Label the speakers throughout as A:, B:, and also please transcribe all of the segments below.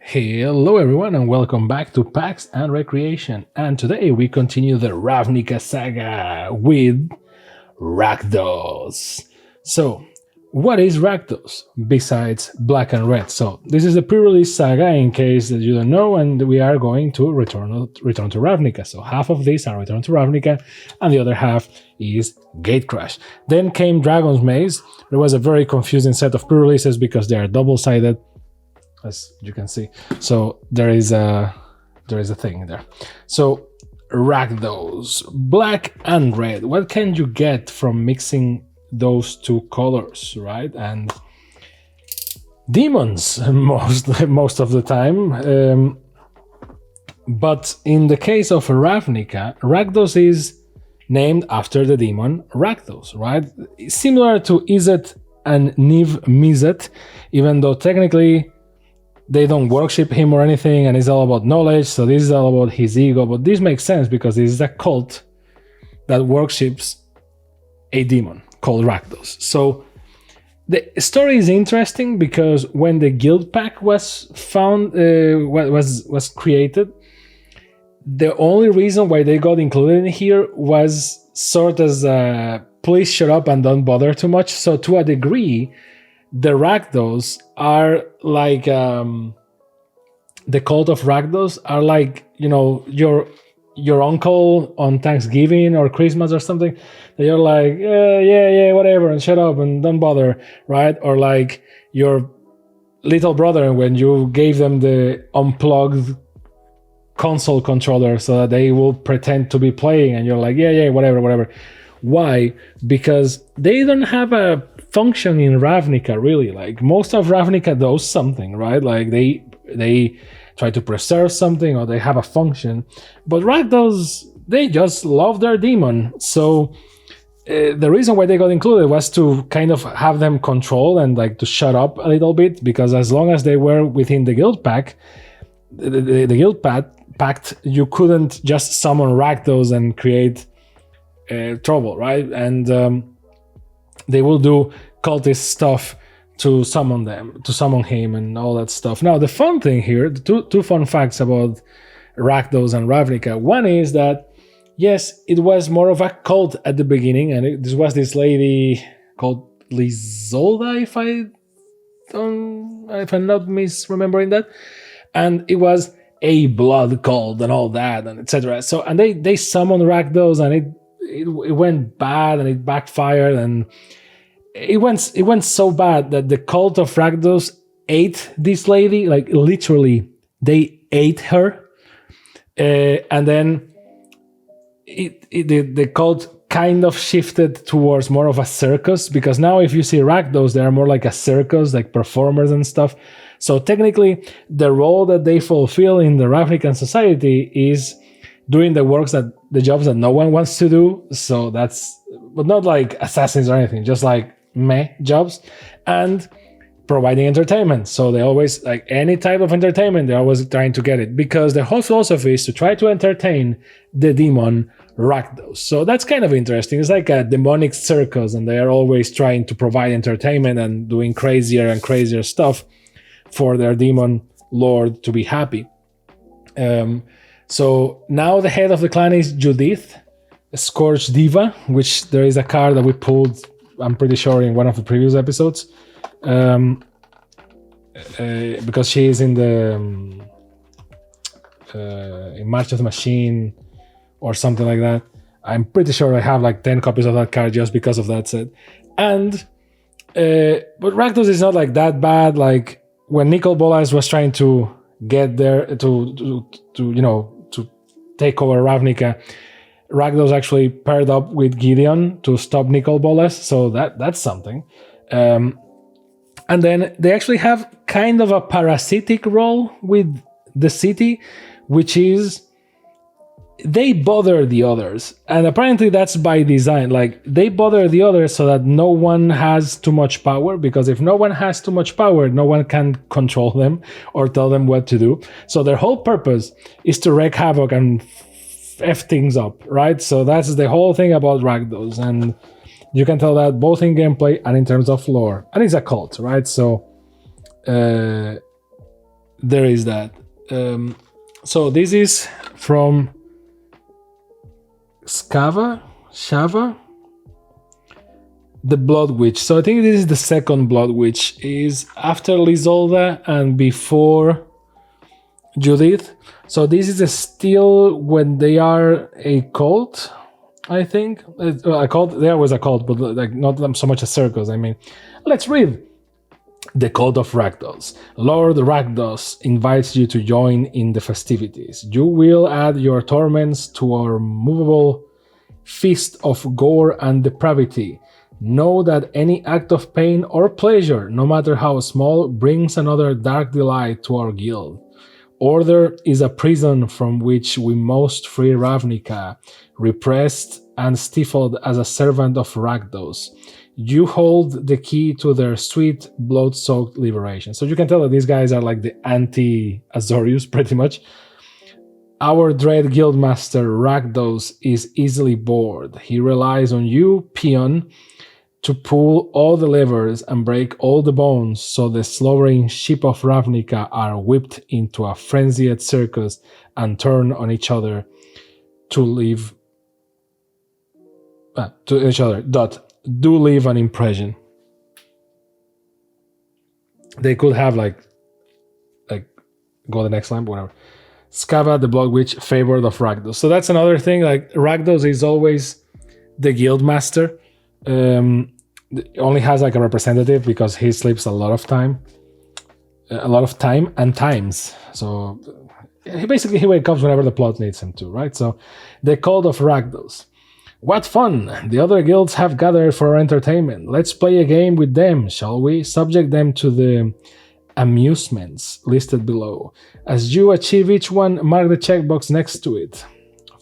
A: Hello everyone and welcome back to PAX and Recreation, and today we continue the Ravnica saga with Rakdos. So, what is Rakdos besides Black and Red? So, this is the pre-release saga in case that you don't know, and we are going to return to Ravnica. So, half of these are Return to Ravnica and the other half is Gatecrash. Then came Dragon's Maze. There was a very confusing set of pre-releases because they are double-sided, as you can see. So there is a thing there. So Rakdos, black and red. What can you get from mixing those two colors, right? And demons most of the time. But in the case of Ravnica, Rakdos is named after the demon Rakdos, right? Similar to Izzet and Niv Mizzet, even though technically they don't worship him or anything, and it's all about knowledge, so this is all about his ego. But this makes sense because this is a cult that worships a demon called Rakdos. So the story is interesting because when the guild pack was found, was created, the only reason why they got included in here was sort as please shut up and don't bother too much. So to a degree, the Rakdos are like the cult of Rakdos are like, you know, your uncle on Thanksgiving or Christmas or something. You're like, yeah, whatever, and shut up and don't bother, right? Or like your little brother when you gave them the unplugged console controller so that they will pretend to be playing, and you're like, yeah, whatever. Why? Because they don't have a function in Ravnica, really. Like most of Ravnica does something, right? Like they try to preserve something or they have a function, but Rakdos, they just love their demon. So the reason why they got included was to kind of have them control and like to shut up a little bit, because as long as they were within the guild pack, the guild pact, you couldn't just summon Rakdos and create trouble, right? And they will do cultist stuff to summon him and all that stuff. Now, the fun thing here, two fun facts about Rakdos and Ravnica. One is that, yes, it was more of a cult at the beginning, and this was this lady called Lizolda, if I'm not misremembering that, and it was a blood cult and all that, and etc. So, and they summoned Rakdos, and it went bad and it backfired, and it went so bad that the cult of Rakdos ate this lady. Like literally, they ate her, and then the cult kind of shifted towards more of a circus, because now if you see Rakdos, they are more like a circus, like performers and stuff. So technically, the role that they fulfill in the Ravnican society is doing the jobs that no one wants to do. So that's, but not like assassins or anything, just like meh jobs, and providing entertainment. So they always, like any type of entertainment, they're always trying to get it, because the whole philosophy is to try to entertain the demon Rakdos. So that's kind of interesting. It's like a demonic circus, and they are always trying to provide entertainment and doing crazier and crazier stuff for their demon lord to be happy. So now the head of the clan is Judith, Scourge Diva, which there is a card that we pulled, I'm pretty sure, in one of the previous episodes, because she is in the in March of the Machine or something like that. I'm pretty sure I have like 10 copies of that card just because of that set. And but Rakdos is not like that bad. Like when Nicol Bolas was trying to get there to take over Ravnica, Rakdos actually paired up with Gideon to stop Nicol Bolas, so that's something. And then they actually have kind of a parasitic role with the city, which is they bother the others, and apparently that's by design. Like they bother the others so that no one has too much power, because if no one has too much power, no one can control them or tell them what to do. So their whole purpose is to wreak havoc and F things up, right? So that's the whole thing about Rakdos, and you can tell that both in gameplay and in terms of lore. And it's a cult, right? So there is that. So this is from Shava, the Blood Witch. So I think this is the second Blood Witch. Is after Lizolda and before Judith. So this is still when they are a cult, I think. A cult. There was a cult, but like not so much a circus. I mean, let's read. The Cult of Rakdos. Lord Rakdos invites you to join in the festivities. You will add your torments to our movable feast of gore and depravity. Know that any act of pain or pleasure, no matter how small, brings another dark delight to our guild. Order is a prison from which we must free Ravnica, repressed and stifled as a servant of Rakdos. You hold the key to their sweet, blood-soaked liberation. So you can tell that these guys are like the anti-Azorius, pretty much. Our dread guildmaster, Rakdos, is easily bored. He relies on you, peon, to pull all the levers and break all the bones so the slobbering sheep of Ravnica are whipped into a frenzied circus and turn on each other to leave... to each other. Do leave an impression. They could have like go the next line, but whatever. Skava, the Blood Witch, favored of Rakdos. So that's another thing. Like Rakdos is always the guild master. Only has like a representative because he sleeps a lot of time and times. So he wakes up whenever the plot needs him to, right? So the Cult of Rakdos. What fun! The other guilds have gathered for our entertainment. Let's play a game with them, shall we? Subject them to the amusements listed below. As you achieve each one, mark the checkbox next to it.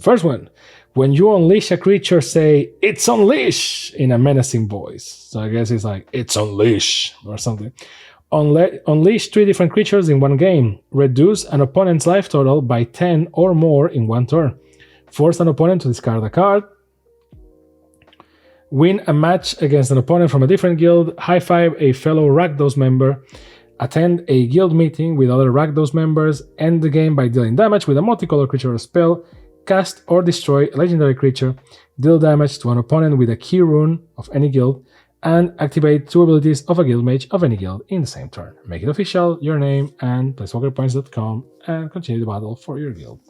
A: First one. When you unleash a creature, say, "It's unleash!" in a menacing voice. So I guess it's like, "It's unleash!" or something. Unleash 3 different creatures in one game. Reduce an opponent's life total by 10 or more in one turn. Force an opponent to discard a card. Win a match against an opponent from a different guild. High-five a fellow Rakdos member. Attend a guild meeting with other Rakdos members. End the game by dealing damage with a multicolor creature or spell. Cast or destroy a legendary creature. Deal damage to an opponent with a key rune of any guild. And activate 2 abilities of a guild mage of any guild in the same turn. Make it official, your name, and placewalkerpoints.com, and continue the battle for your guild.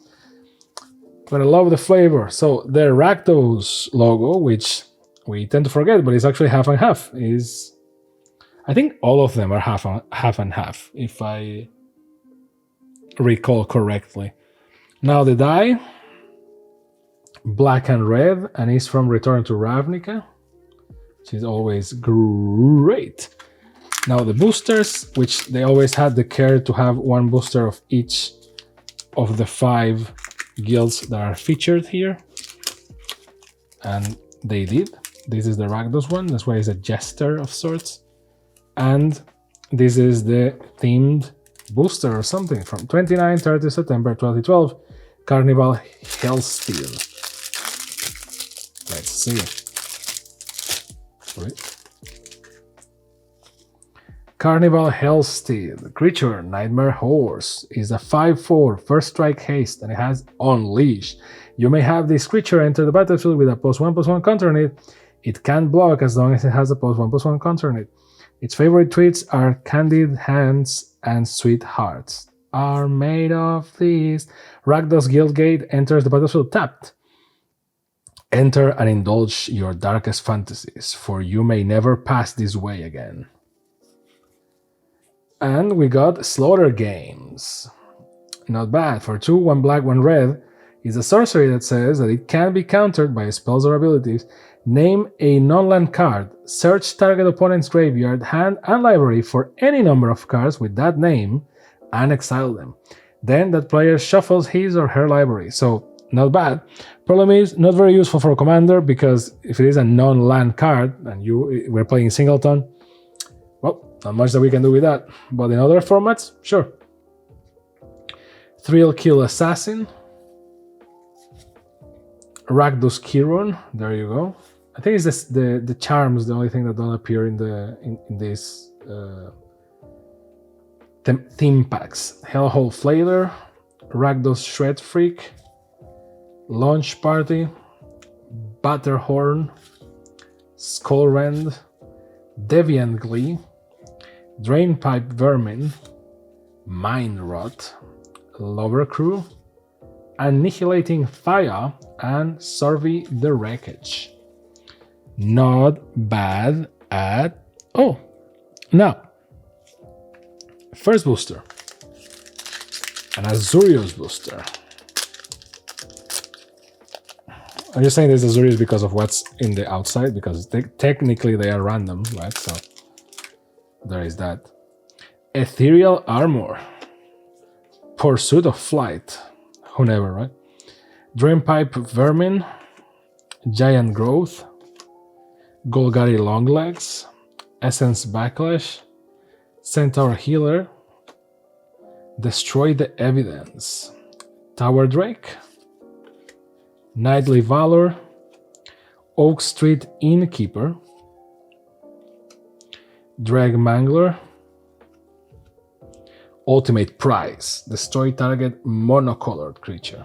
A: But I love the flavor. So the Rakdos logo, which we tend to forget, but it's actually half and half. I think all of them are half and half, if I recall correctly. Now the die, black and red, and is from Return to Ravnica, which is always great. Now the boosters, which they always had the care to have 1 booster of each of the 5 guilds that are featured here, and they did. This is the Rakdos one, that's why it's a jester of sorts. And this is the themed booster or something from 29-30 September 2012, Carnival Hellsteel. Let's see. Wait. Carnival Hellsteel. Creature, Nightmare Horse, is a 5/4 first strike haste and it has Unleash. You may have this creature enter the battlefield with a +1/+1 counter on it. It can't block as long as it has a +1/+1 counter on it. Its favorite tweets are Candid Hands and Sweet Hearts. Are made of these. Rakdos Guildgate enters the battlefield tapped. Enter and indulge your darkest fantasies, for you may never pass this way again. And we got Slaughter Games. Not bad. For 2, 1 black, 1 red, is a sorcery that says that it can be countered by spells or abilities. Name a non-land card. Search target opponent's graveyard, hand, and library for any number of cards with that name and exile them. Then that player shuffles his or her library. So, not bad. Problem is, not very useful for a commander because if it is a non-land card and we're playing singleton, well, not much that we can do with that. But in other formats, sure. Thrill Kill Assassin. Rakdos Kiron, there you go. I think it's the charms, the only thing that don't appear in this theme packs: Hellhole Flater, Rakdos Shred Freak, Launch Party, Batterhorn, Skullrend, Deviant Glee, Drainpipe Vermin, Mind Rot, Lover Crew, Annihilating Fire, and Survey the Wreckage. Not bad at all. Now, first booster, an Azurius booster. I'm just saying this Azurius because of what's in the outside, because technically they are random, right? So there is that. Ethereal Armor, Pursuit of Flight, who never, right? Drainpipe Vermin, Giant Growth, Golgari Longlegs, Essence Backlash, Centaur Healer, Destroy the Evidence, Tower Drake, Nightly Valor, Oak Street Innkeeper, Drag Mangler, Ultimate Prize, Destroy Target Monocolored Creature.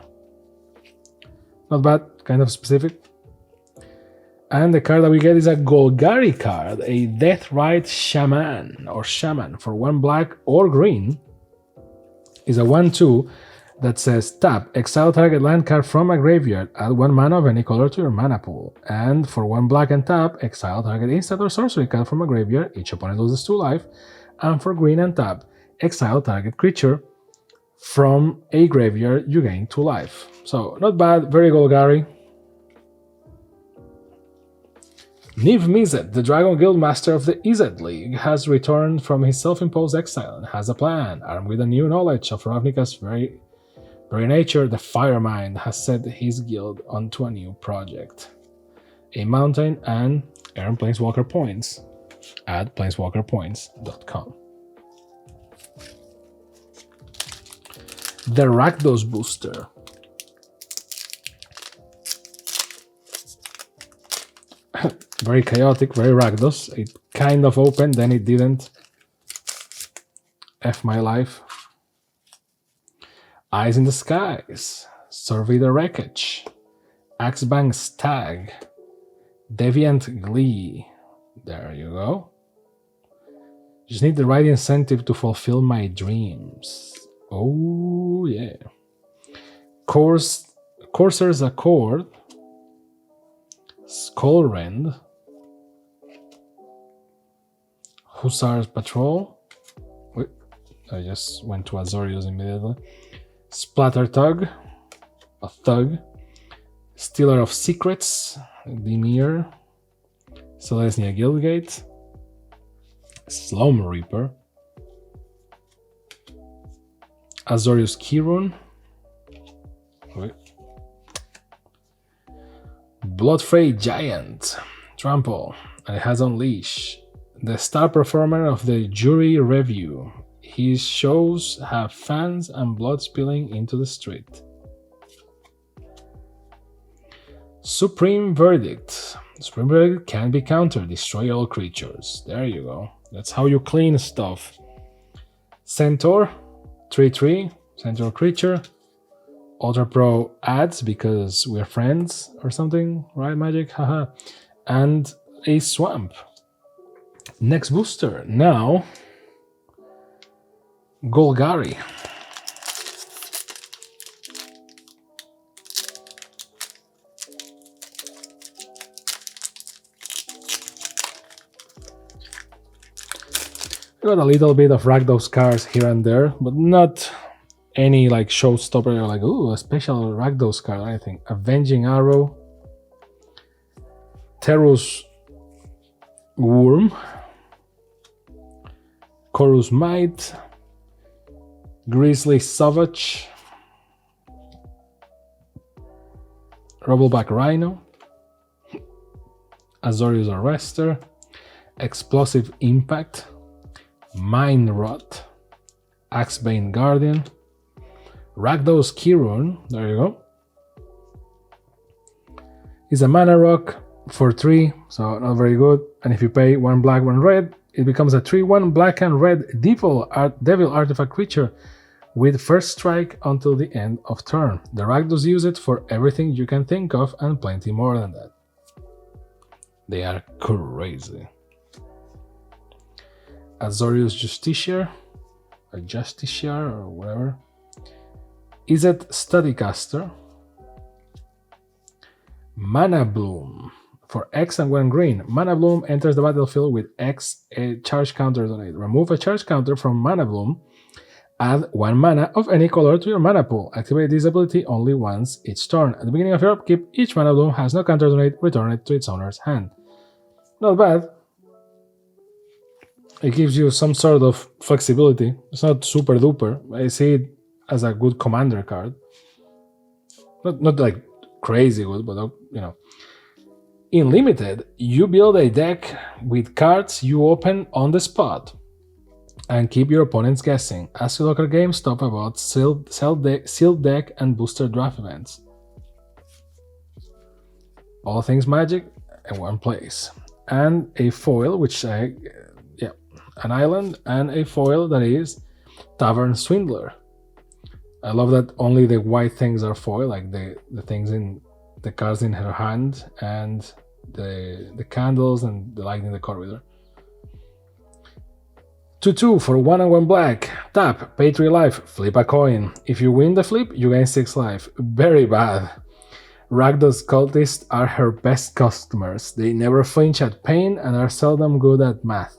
A: Not bad, kind of specific. And the card that we get is a Golgari card, a Deathrite Shaman or Shaman for 1 black or green. Is a 1/2 that says tap, exile target land card from a graveyard, add 1 mana of any color to your mana pool. And for 1 black and tap, exile target instant or sorcery card from a graveyard, each opponent loses 2 life. And for green and tap, exile target creature from a graveyard, you gain 2 life. So not bad, very Golgari. Niv Mizzet, the Dragon Guild Master of the Izzet League, has returned from his self-imposed exile and has a plan. Armed with a new knowledge of Ravnica's very nature, the Firemind has set his guild onto a new project. A mountain and earn Planeswalker points at planeswalkerpoints.com. The Rakdos booster. Very chaotic, very Rakdos. It kind of opened, then it didn't. F my life. Eyes in the Skies, Survey the Wreckage, Axebang Stag, Deviant Glee. There you go. Just need the right incentive to fulfill my dreams. Oh yeah. Courser's Accord, Skullrend, Hussar's Patrol. Wait, I just went to Azorius immediately. Splatter Tug, a Thug, Stealer of Secrets, Dimir, Selesnya Guildgate, Slum Reaper, Azorius Kirun, Bloodfray Giant, Trample, and it has Unleash, the star performer of the jury review. His shows have fans and blood spilling into the street. Supreme Verdict. Supreme Verdict can be countered. Destroy all creatures. There you go. That's how you clean stuff. Centaur. 3/3. Centaur creature. Ultra Pro adds because we're friends or something. Right, Magic? Haha. And a Swamp. Next booster. Now, Golgari. Got a little bit of Rakdos cards here and there, but not any like showstopper or like, ooh, a special Rakdos card or anything. Avenging Arrow, Terus Worm, Chorus Might, Grizzly Savage, Rubbleback Rhino, Azorius Arrester, Explosive Impact, Mind Rot, Axebane Guardian, Rakdos Kirun, there you go. Is a mana rock for 3, so not very good. And if you pay 1 black, 1 red, It becomes a 3/1 black and red devil artifact creature with first strike until the end of turn. The Rakdos use it for everything you can think of and plenty more than that. They are crazy. Azorius Justiciar, or whatever. Izzet Studycaster. Mana Bloom. For X and 1 green, Mana Bloom enters the battlefield with X a charge counter donate. Remove a charge counter from Mana Bloom. Add 1 mana of any color to your mana pool. Activate this ability only once each turn. At the beginning of your upkeep, each Mana Bloom has no counter donate. Return it to its owner's hand. Not bad. It gives you some sort of flexibility. It's not super duper. I see it as a good commander card. Not like crazy good, but you know. In Limited, you build a deck with cards you open on the spot and keep your opponents guessing. Ask your local GameStop about sealed deck and booster draft events. All things Magic in one place. And a foil, an island, and a foil that is Tavern Swindler. I love that only the white things are foil, like the things in the cards in her hand and the candles and the light in the corridor. 2/2 for 1 and 1 black. Tap, pay 3 life, flip a coin. If you win the flip, you gain 6 life. Very bad. Rakdos cultists are her best customers. They never flinch at pain and are seldom good at math.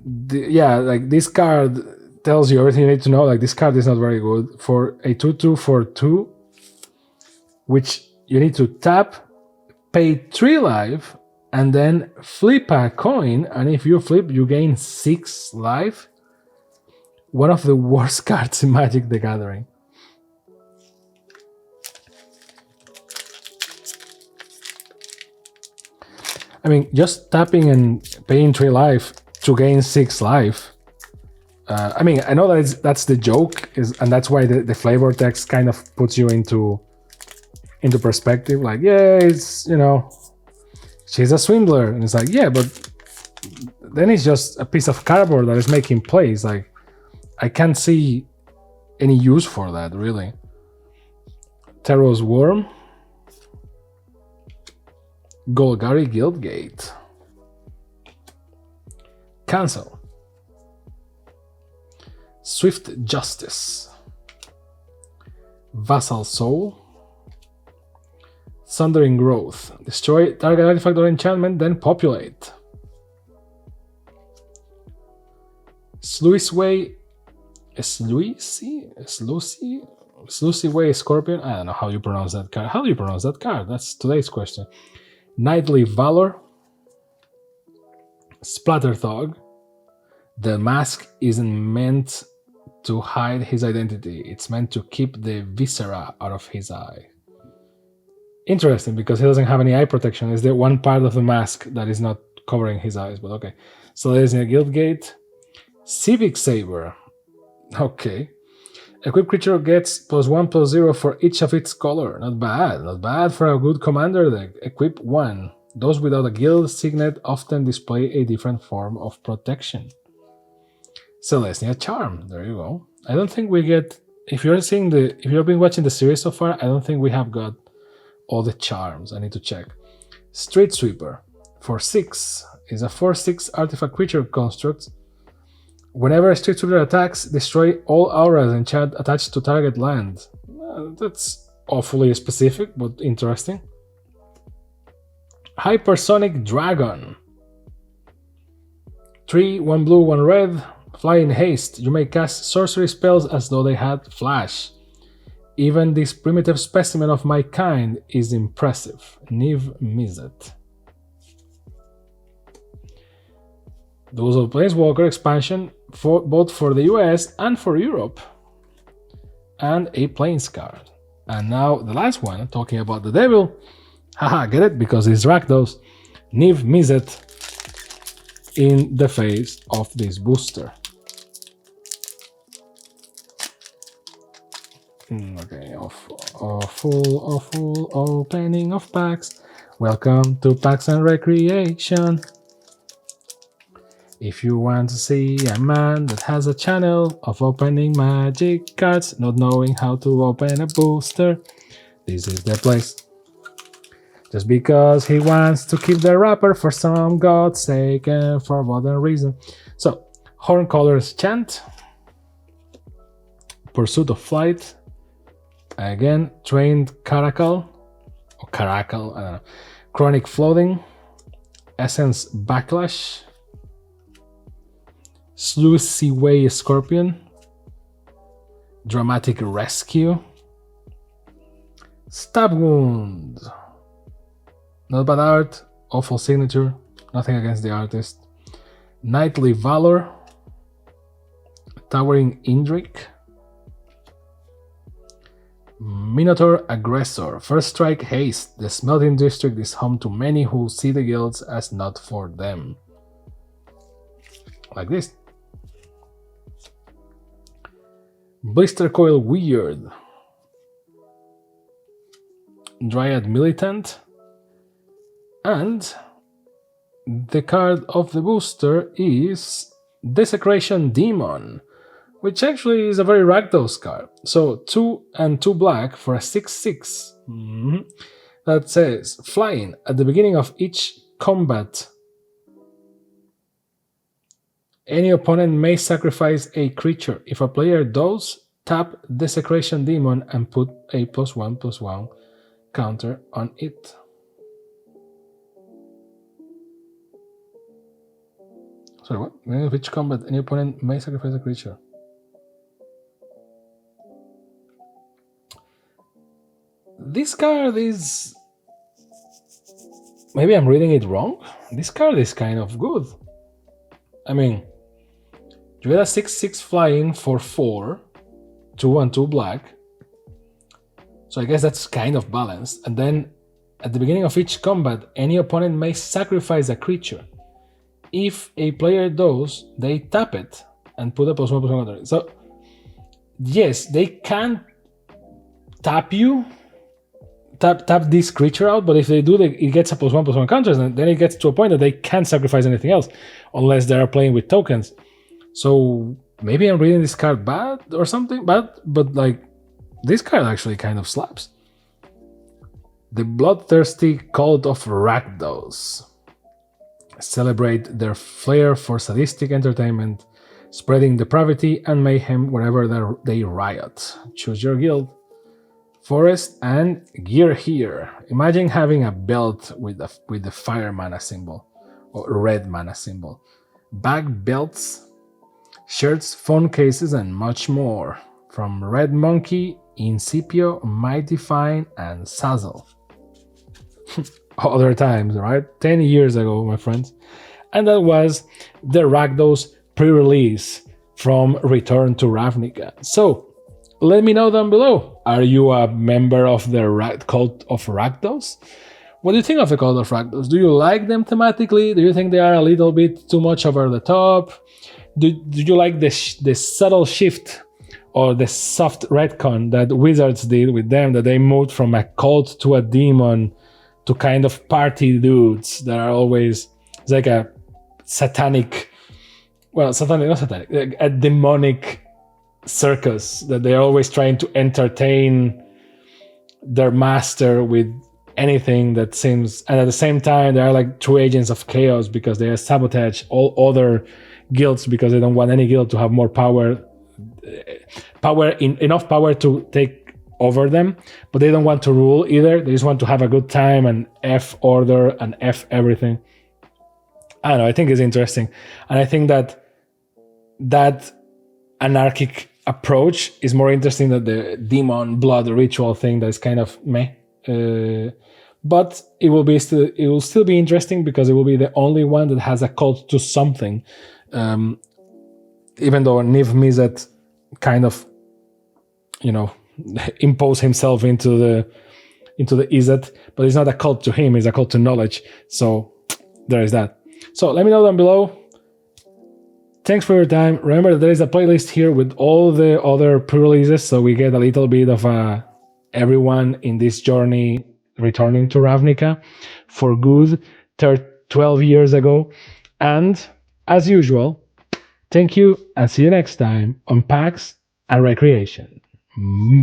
A: This card tells you everything you need to know. Like, this card is not very good. For a 2/2 for 2, which you need to tap, pay 3 life, and then flip a coin, and if you flip, you gain 6 life. One of the worst cards in Magic the Gathering. I mean, just tapping and paying 3 life to gain 6 life. I mean, I know that's the joke, and that's why the flavor text kind of puts you into perspective. Like, yeah, it's, you know, she's a swindler, and it's like, yeah, but then it's just a piece of cardboard that is making plays. Like, I can't see any use for that, really. Taros Worm. Golgari Guildgate. Cancel. Swift Justice. Vassal Soul. Sundering Growth. Destroy target artifact or enchantment, then populate. Sluiceway Scorpion. I don't know how you pronounce that card. How do you pronounce that card? That's today's question. Knightly Valor. Splatterthog. The mask isn't meant to hide his identity. It's meant to keep the viscera out of his eye. Interesting, because he doesn't have any eye protection. It's the one part of the mask that is not covering his eyes, but okay. So there's a Guildgate. Civic Saber. Okay. Equipped creature gets +1/+0 for each of its color. Not bad. Not bad for a good commander deck. Equip 1. Those without a guild signet often display a different form of protection. Celestia Charm. There you go. I don't think we get... If you've been watching the series so far, I don't think we have got all the charms. I need to check. Street Sweeper. For 6. Is a 4/6 artifact creature construct. Whenever a Street Sweeper attacks, destroy all auras enchant attached to target land. That's awfully specific, but interesting. Hypersonic Dragon. 3, 1 blue, 1 red. Fly in haste. You may cast sorcery spells as though they had flash. Even this primitive specimen of my kind is impressive. Niv Mizzet. Those of Planeswalker expansion both for the US and for Europe. And a Plains card. And now the last one, talking about the devil. Haha, get it? Because it's Rakdos. Niv Mizzet in the face of this booster. Okay, full opening of packs. Welcome to Packs and Recreation. If you want to see a man that has a channel of opening magic cards, not knowing how to open a booster, this is the place. Just because he wants to keep the wrapper for some god's sake and for whatever reason. So, Horncollar's Chant, Pursuit of Flight, again, Trained Caracal, or Caracal, I don't know, Chronic Floating, Essence Backlash, Sluicy Way Scorpion, Dramatic Rescue, Stab Wound. Not bad art, awful signature, nothing against the artist. Knightly Valor, Towering Indrik, Minotaur Aggressor, First Strike Haste. The Smelting District is home to many who see the guilds as not for them. Like this. Blister Coil Weird, Dryad Militant, and the card of the booster is Desecration Demon, which actually is a very Rakdos card. So 2 and 2 black for a 6/6. That says, flying at the beginning of each combat, any opponent may sacrifice a creature. If a player does, tap Desecration Demon and put a +1/+1 counter on it. Sorry, what? Beginning of each combat, any opponent may sacrifice a creature. This card is... Maybe I'm reading it wrong? This card is kind of good. I mean, you get a 6/6 flying for 4, 2 and 2 black. So I guess that's kind of balanced. And then at the beginning of each combat, any opponent may sacrifice a creature. If a player does, they tap it and put a +1/+1 on it. So yes, they can tap you, tap this creature out, but if they do, it gets a +1/+1 counters, and then it gets to a point that they can't sacrifice anything else unless they are playing with tokens. So maybe I'm reading this card bad or something, but like this card actually kind of slaps. The Bloodthirsty Cult of Rakdos. Celebrate their flair for sadistic entertainment, spreading depravity and mayhem wherever they riot. Choose your guild. Forest and gear here. Imagine having a belt with the fire mana symbol or red mana symbol. Bag belts, shirts, phone cases, and much more. From Red Monkey, Incipio, Mighty Fine, and Sazzle. Other times, right? 10 years ago, my friends. And that was the Rakdos pre-release from Return to Ravnica. So, let me know down below. Are you a member of the cult of Rakdos? What do you think of the cult of Rakdos? Do you like them thematically? Do you think they are a little bit too much over the top? Do you like the subtle shift or the soft retcon that Wizards did with them, that they moved from a cult to a demon to kind of party dudes that are always, it's like a satanic, well, satanic, not satanic, like a demonic circus that they're always trying to entertain their master with anything that seems, and at the same time they are like true agents of chaos because they sabotage all other guilds because they don't want any guild to have more power, enough power to take over them, but they don't want to rule either. They just want to have a good time and F order and F everything. I don't know, I think it's interesting. And I think that anarchic approach is more interesting than the demon blood ritual thing that is kind of meh. But it will still be interesting because it will be the only one that has a cult to something. Even though Niv Mizzet kind of, impose himself into the Izzet, but it's not a cult to him, it's a cult to knowledge. So there is that. So let me know down below. Thanks for your time. Remember that there is a playlist here with all the other pre-releases, so we get a little bit of everyone in this journey returning to Ravnica for good 12 years ago. And As usual, thank you and see you next time on PAX and Recreation.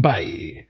A: Bye.